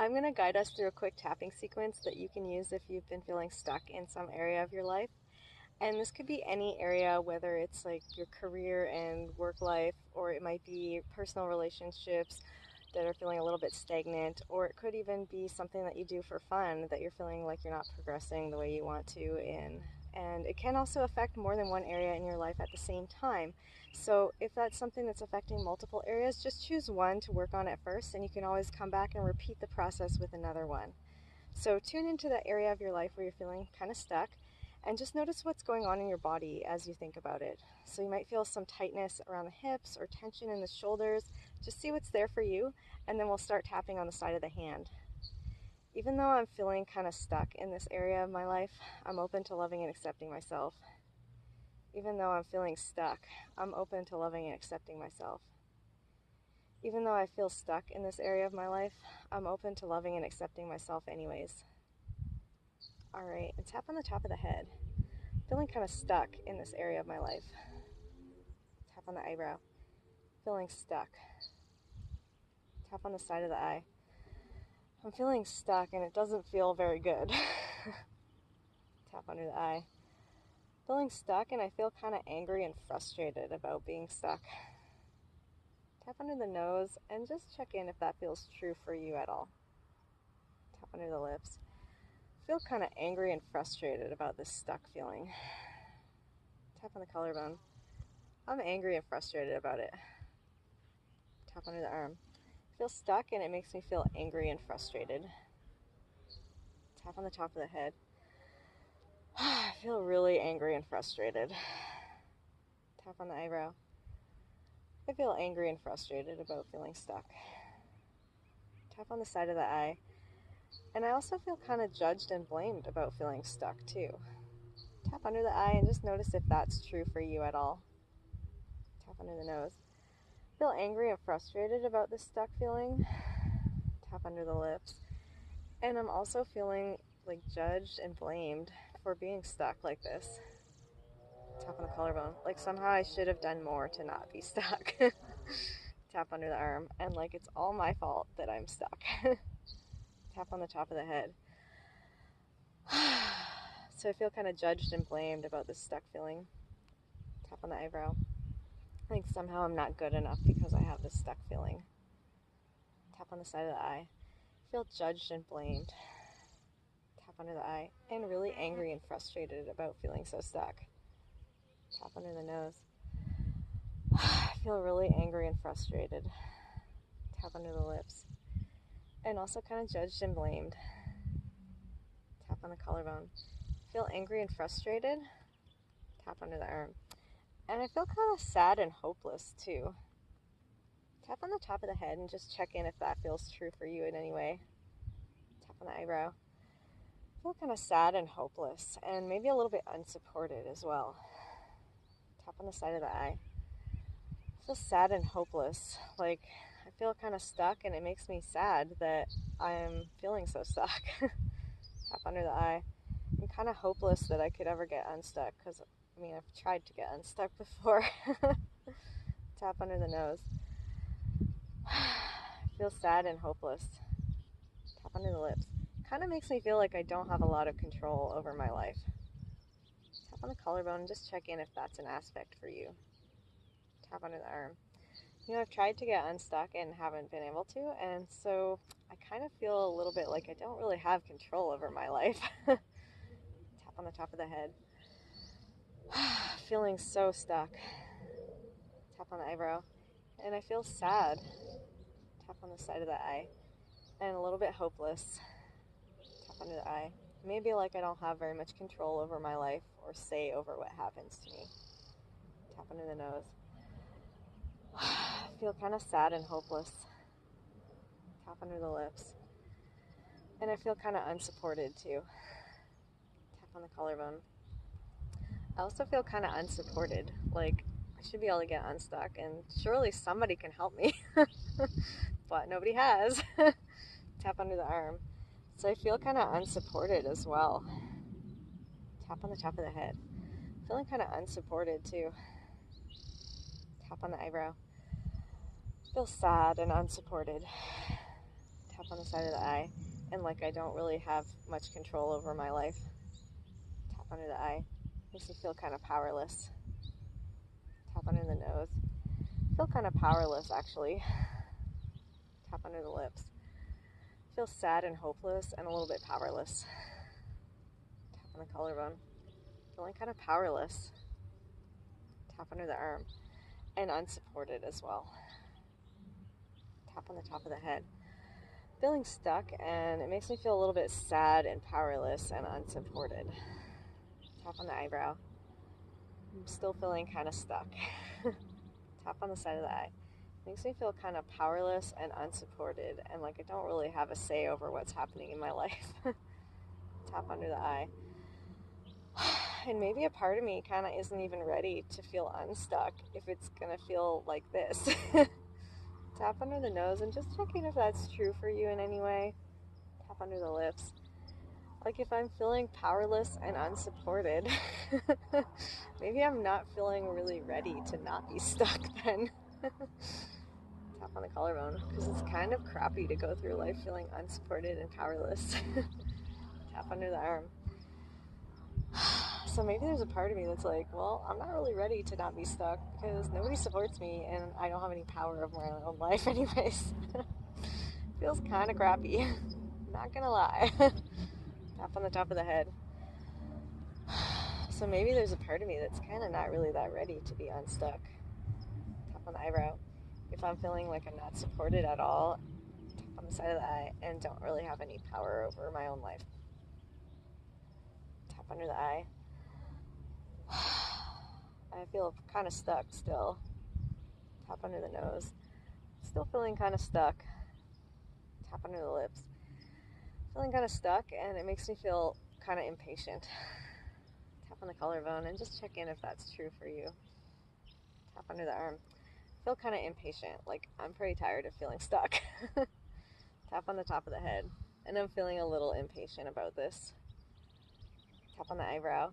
I'm going to guide us through a quick tapping sequence that you can use if you've been feeling stuck in some area of your life. And this could be any area, whether it's like your career and work life, or it might be personal relationships that are feeling a little bit stagnant, or it could even be something that you do for fun that you're feeling like you're not progressing the way you want to in. And it can also affect more than one area in your life at the same time. So if that's something that's affecting multiple areas, just choose one to work on at first, and you can always come back and repeat the process with another one. So tune into that area of your life where you're feeling kind of stuck, and just notice what's going on in your body as you think about it. So you might feel some tightness around the hips or tension in the shoulders. Just see what's there for you, and then we'll start tapping on the side of the hand. Even though I'm feeling kind of stuck in this area of my life, I'm open to loving and accepting myself. Even though I'm feeling stuck, I'm open to loving and accepting myself. Even though I feel stuck in this area of my life, I'm open to loving and accepting myself anyways. All right, and tap on the top of the head. Feeling kind of stuck in this area of my life. Tap on the eyebrow. Feeling stuck. Tap on the side of the eye. I'm feeling stuck and it doesn't feel very good. Tap under the eye. Feeling stuck and I feel kind of angry and frustrated about being stuck. Tap under the nose and just check in if that feels true for you at all. Tap under the lips. Feel kind of angry and frustrated about this stuck feeling. Tap on the collarbone. I'm angry and frustrated about it. Tap under the arm. Feel stuck and it makes me feel angry and frustrated. Tap on the top of the head. I feel really angry and frustrated. Tap on the eyebrow. I feel angry and frustrated about feeling stuck. Tap on the side of the eye. And I also feel kind of judged and blamed about feeling stuck too. Tap under the eye and just notice if that's true for you at all. Tap under the nose. Feel angry and frustrated about this stuck feeling. Tap under the lips. And I'm also feeling like judged and blamed for being stuck like this. Tap on the collarbone. Like somehow I should have done more to not be stuck. Tap under the arm. And like it's all my fault that I'm stuck. Tap on the top of the head. So I feel kind of judged and blamed about this stuck feeling. Tap on the eyebrow. Like somehow I'm not good enough because I have this stuck feeling. Tap on the side of the eye. Feel judged and blamed. Tap under the eye. And really angry and frustrated about feeling so stuck. Tap under the nose. I feel really angry and frustrated. Tap under the lips. And also kind of judged and blamed. Tap on the collarbone. Feel angry and frustrated. Tap under the arm. And I feel kind of sad and hopeless too. Tap on the top of the head and just check in if that feels true for you in any way. Tap on the eyebrow. I feel kind of sad and hopeless and maybe a little bit unsupported as well. Tap on the side of the eye. I feel sad and hopeless. Like I feel kind of stuck and it makes me sad that I'm feeling so stuck. Tap under the eye. I'm kind of hopeless that I could ever get unstuck because I've tried to get unstuck before. Tap under the nose. I feel sad and hopeless. Tap under the lips. Kind of makes me feel like I don't have a lot of control over my life. Tap on the collarbone and just check in if that's an aspect for you. Tap under the arm. I've tried to get unstuck and haven't been able to, and so I kind of feel a little bit like I don't really have control over my life. Tap on the top of the head. Feeling so stuck. Tap on the eyebrow. And I feel sad. Tap on the side of the eye. And a little bit hopeless. Tap under the eye. Maybe like I don't have very much control over my life or say over what happens to me. Tap under the nose. I feel kind of sad and hopeless. Tap under the lips. And I feel kind of unsupported too. Tap on the collarbone. I also feel kind of unsupported. Like I should be able to get unstuck and surely somebody can help me. But nobody has. Tap under the arm. So I feel kind of unsupported as well. Tap on the top of the head. Feeling kind of unsupported too. Tap on the eyebrow. Feel sad and unsupported. Tap on the side of the eye, and like I don't really have much control over my life. Tap under the eye. Makes me feel kind of powerless. Tap under the nose. Feel kind of powerless, actually. Tap under the lips. Feel sad and hopeless and a little bit powerless. Tap on the collarbone. Feeling kind of powerless. Tap under the arm. And unsupported as well. Tap on the top of the head. Feeling stuck, and it makes me feel a little bit sad and powerless and unsupported. Tap on the eyebrow. I'm still feeling kind of stuck. Tap on the side of the eye. Makes me feel kind of powerless and unsupported, and like I don't really have a say over what's happening in my life. Tap under the eye. And maybe a part of me kind of isn't even ready to feel unstuck if it's gonna feel like this. Tap under the nose and just checking if that's true for you in any way. Tap under the lips. Like if I'm feeling powerless and unsupported, maybe I'm not feeling really ready to not be stuck then. Tap on the collarbone, because it's kind of crappy to go through life feeling unsupported and powerless. Tap under the arm. So maybe there's a part of me that's like, well, I'm not really ready to not be stuck because nobody supports me and I don't have any power over my own life anyways. Feels kind of crappy. Not gonna lie. Tap on the top of the head. So maybe there's a part of me that's kind of not really that ready to be unstuck. Tap on the eyebrow. If I'm feeling like I'm not supported at all, tap on the side of the eye and don't really have any power over my own life. Tap under the eye. I feel kind of stuck still. Tap under the nose. Still feeling kind of stuck. Tap under the lips. Feeling kind of stuck, and it makes me feel kind of impatient. Tap on the collarbone and just check in if that's true for you. Tap under the arm. Feel kind of impatient, like I'm pretty tired of feeling stuck. Tap on the top of the head, and I'm feeling a little impatient about this. Tap on the eyebrow.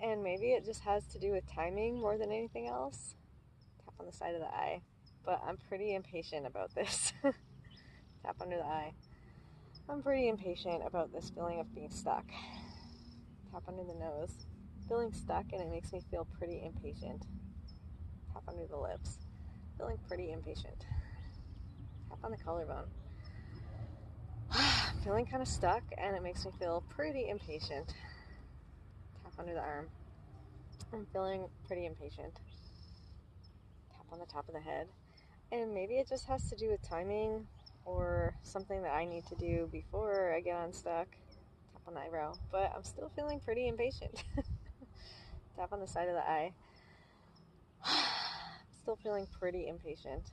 And maybe it just has to do with timing more than anything else. Tap on the side of the eye. But I'm pretty impatient about this. Tap under the eye. I'm pretty impatient about this feeling of being stuck. Tap under the nose. Feeling stuck, and it makes me feel pretty impatient. Tap under the lips. Feeling pretty impatient. Tap on the collarbone. Feeling kind of stuck, and it makes me feel pretty impatient. Tap under the arm. I'm feeling pretty impatient. Tap on the top of the head. And maybe it just has to do with timing or something that I need to do before I get unstuck. Tap on the eyebrow. But I'm still feeling pretty impatient. Tap on the side of the eye. Still feeling pretty impatient.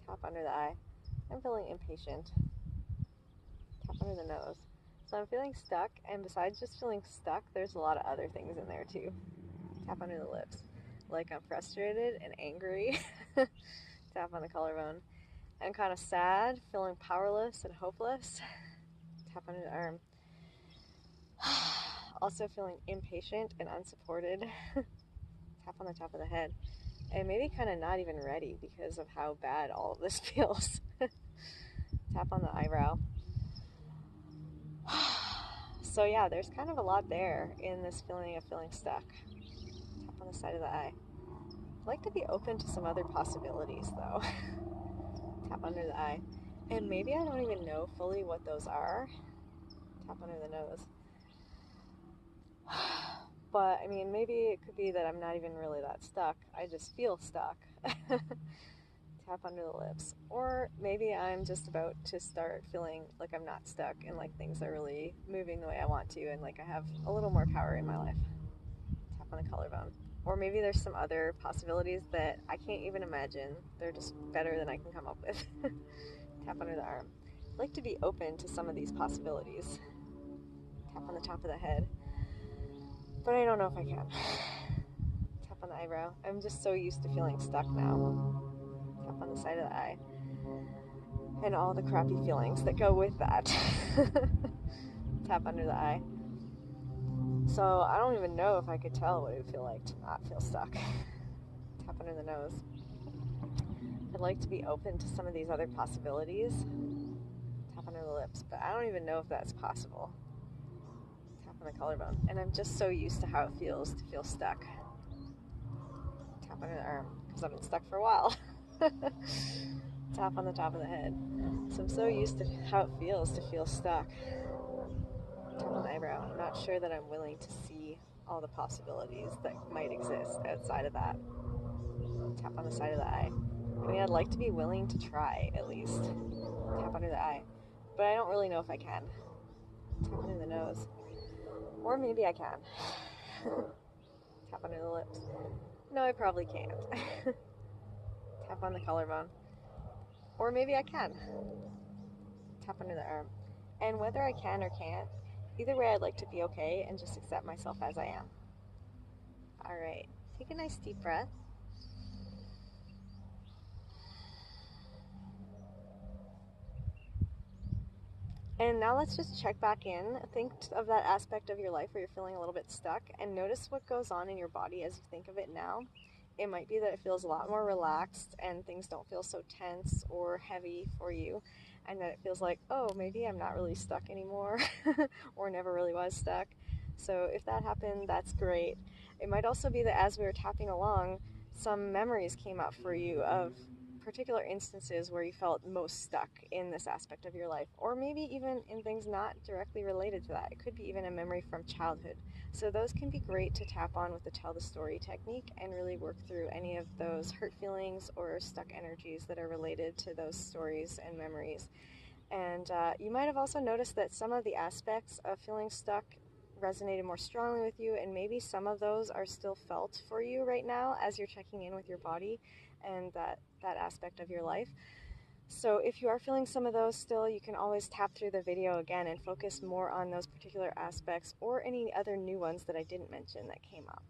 Tap under the eye. I'm feeling impatient. Tap under the nose. So I'm feeling stuck, and besides just feeling stuck, there's a lot of other things in there too. Tap under the lips. Like I'm frustrated and angry. Tap on the collarbone. I'm kind of sad, feeling powerless and hopeless. Tap under the arm. Also feeling impatient and unsupported. Tap on the top of the head. And maybe kind of not even ready because of how bad all of this feels. Tap on the eyebrow. So yeah, there's kind of a lot there in this feeling of feeling stuck. Tap on the side of the eye. I'd like to be open to some other possibilities though. Tap under the eye. And maybe I don't even know fully what those are. Tap under the nose. But I mean, maybe it could be that I'm not even really that stuck. I just feel stuck. Tap under the lips. Or maybe I'm just about to start feeling like I'm not stuck and like things are really moving the way I want to and like I have a little more power in my life. Tap on the collarbone. Or maybe there's some other possibilities that I can't even imagine. They're just better than I can come up with. Tap under the arm. I'd like to be open to some of these possibilities. Tap on the top of the head. But I don't know if I can. Tap on the eyebrow. I'm just so used to feeling stuck now. Tap on the side of the eye. And all the crappy feelings that go with that. Tap under the eye. So I don't even know if I could tell what it would feel like to not feel stuck. Tap under the nose. I'd like to be open to some of these other possibilities. Tap under the lips, but I don't even know if that's possible. Tap on the collarbone. And I'm just so used to how it feels to feel stuck. Tap under the arm, because I've been stuck for a while. Tap on the top of the head. So I'm so used to how it feels to feel stuck. Tap on the eyebrow. I'm not sure that I'm willing to see all the possibilities that might exist outside of that. Tap on the side of the eye. I mean, I'd like to be willing to try, at least. Tap under the eye. But I don't really know if I can. Tap under the nose. Or maybe I can. Tap under the lips. No, I probably can't. Tap on the collarbone. Or maybe I can. Tap under the arm. And whether I can or can't, either way, I'd like to be okay and just accept myself as I am. Alright, take a nice deep breath. And now let's just check back in. Think of that aspect of your life where you're feeling a little bit stuck and notice what goes on in your body as you think of it now. It might be that it feels a lot more relaxed and things don't feel so tense or heavy for you, and that it feels like, oh, maybe I'm not really stuck anymore or never really was stuck. So if that happened, that's great. It might also be that as we were tapping along, some memories came up for you of particular instances where you felt most stuck in this aspect of your life, or maybe even in things not directly related to that. It could be even a memory from childhood. So those can be great to tap on with the tell the story technique and really work through any of those hurt feelings or stuck energies that are related to those stories and memories. And you might have also noticed that some of the aspects of feeling stuck resonated more strongly with you, and maybe some of those are still felt for you right now as you're checking in with your body and that aspect of your life. So if you are feeling some of those still, you can always tap through the video again and focus more on those particular aspects or any other new ones that I didn't mention that came up.